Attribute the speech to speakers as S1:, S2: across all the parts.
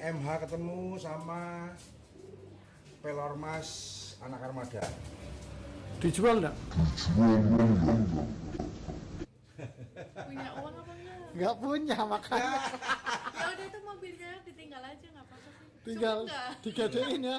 S1: MH ketemu sama Pelormas anak armada.
S2: Dijual enggak?
S3: Punya uang apa enggak?
S2: Enggak punya makanya
S3: Ya udah itu mobilnya ditinggal aja nggak apa-apa sih.
S2: tinggal
S3: Suka nggak?
S2: digadein ya.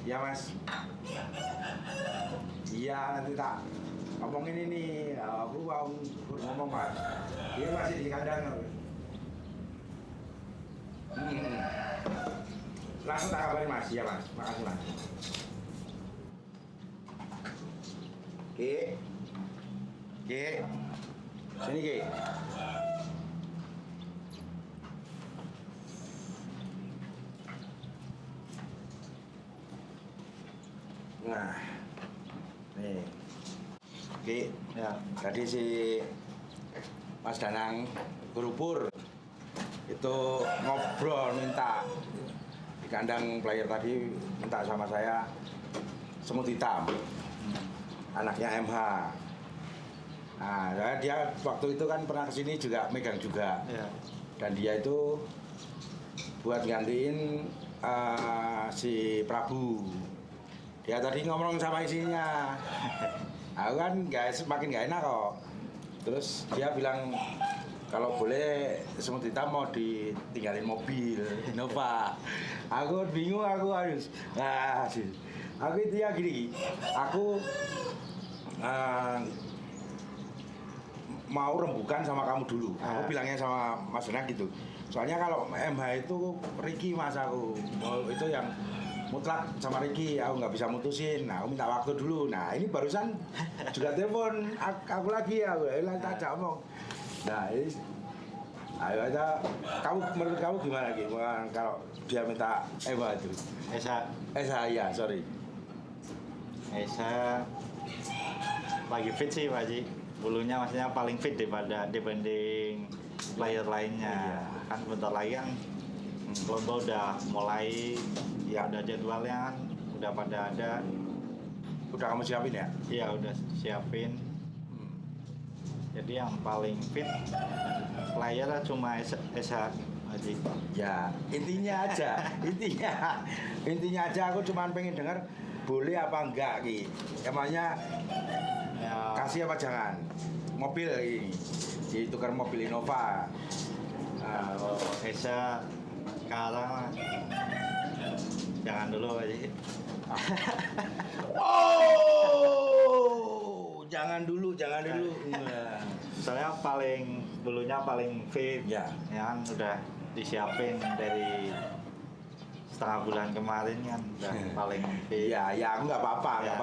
S1: Ya mas. Iya nanti tak ngomongin ini. Aku mau ngomong mas. Dia masih di kandang. Langsung tak kabarin mas. Iya mas. Makasih mas. Ki. Sini Ki. Nah, nih, Ki,
S2: Ya.
S1: tadi si Mas Danang Gurupur itu ngobrol minta di kandang player tadi minta sama saya semut hitam, anaknya MH. Nah, dia waktu itu kan pernah kesini juga megang juga,
S2: Ya.
S1: dan dia itu buat gantiin si Prabu. Ya tadi ngomong sama isinya, aku kan makin gak enak kok. Terus dia bilang kalau boleh semut hitam mau ditinggalin mobil Innova. Aku bingung, aku harus. Nah, aku itu ya gini, aku mau rembukan sama kamu dulu. Aku bilangnya sama Mas Danang gitu. Soalnya kalau MH itu Ricky mas aku, itu yang mutlak sama Ricky, aku nggak bisa mutusin. Nah, aku minta waktu dulu. Nah, ini barusan juga telepon aku lagi ya, tak ajak omong. Nah, ini ayo aja. Menurut kamu gimana lagi? Kalau dia minta itu? Esa ya, sorry.
S4: Esa lagi fit sih Pak Haji. Bulunya maksudnya paling fit dibanding player lainnya.
S1: Iya.
S4: Kan bentar lagi kan lomba udah mulai.
S1: Ya.
S4: Udah jadwalnya kan udah pada ada.
S1: Udah kamu siapin ya?
S4: Iya udah siapin. Jadi yang paling fit player cuma Esa Haji.
S1: Ya, intinya aja aku cuma pengen dengar boleh apa enggak Ki. Emangnya
S4: Ya,
S1: kasih apa jangan? Mobil ini ditukar mobil Innova.
S4: kalau Esa sekarang jangan dulu Haji.
S1: Oh, jangan dulu. Nah.
S4: Soalnya bulunya paling fit.
S1: Ya.
S4: Ya kan udah disiapin dari setengah bulan kemarin kan udah paling fit.
S1: Ya, aku nggak apa-apa,
S4: Ya.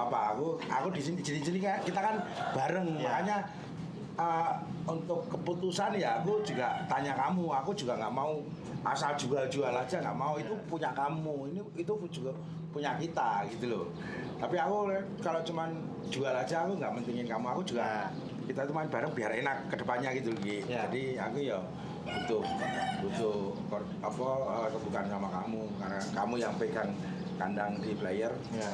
S1: Aku di sini kan kita kan bareng,
S4: Ya.
S1: makanya untuk keputusan ya aku juga tanya kamu, aku juga nggak mau asal jual aja, nggak mau. Itu punya kamu, itu juga punya kita gitu loh. Tapi aku kalau cuman jual aja aku nggak mentingin kamu, aku juga kita cuma bareng biar enak kedepannya gitu Ki.
S4: Ya.
S1: Jadi aku ya butuh kebukaan sama kamu karena kamu yang pegang kandang di player.
S4: Ya.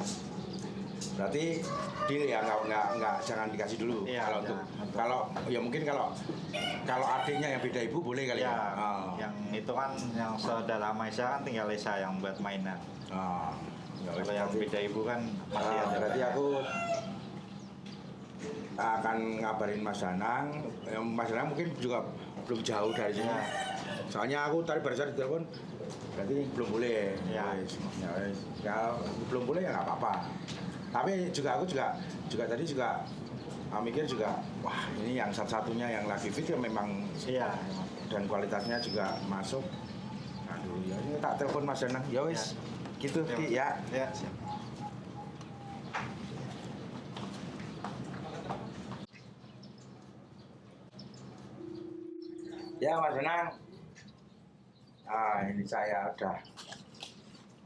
S1: Berarti deal ya, nggak jangan dikasih dulu.
S4: Iya,
S1: Kalau untuk kalau ya mungkin kalau adiknya yang beda ibu boleh kali ya.
S4: Ya, yang itu kan yang saudara Maisa kan tinggal Esa yang buat mainan.
S1: Ya,
S4: Kalau yang beda ibu kan masih ada.
S1: berarti aku akan ngabarin Mas Danang. Mas Danang mungkin juga belum jauh dari sini.
S4: Ya.
S1: Soalnya aku tadi barusan ditelepon, berarti belum boleh.
S4: Ya.
S1: Wes. Ya, belum boleh ya nggak apa-apa. Tapi aku juga tadi juga mikir juga, wah ini yang satu-satunya yang lagi fit ya memang.
S4: Iya.
S1: Dan kualitasnya juga masuk. Aduh, ya ini tak telepon Mas Danang. Ya wes, gitu Ki ya.
S4: Ya, siap.
S1: Ya Mas Danang. Ini saya udah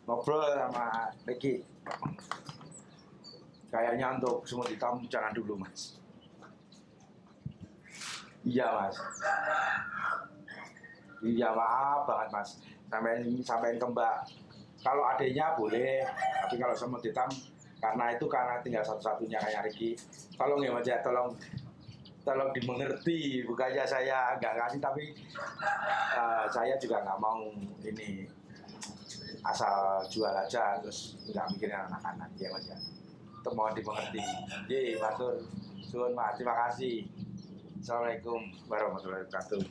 S1: ngobrol sama Ricky. kayaknya untuk semut hitam jangan dulu mas. Iya mas. Iya maaf banget mas. Sampai ke Mbak. Kalau adanya boleh, tapi kalau semut hitam karena tinggal satu-satunya kayak Ricky. Tolong ya mas ya, tolong dimengerti. Bukannya saya nggak kasih, tapi saya juga nggak mau ini asal jual aja terus nggak mikirin anak-anak ya mas ya. Itu mohon dimengerti. Ye, matur suwun mas, terima kasih. Assalamualaikum warahmatullahi wabarakatuh.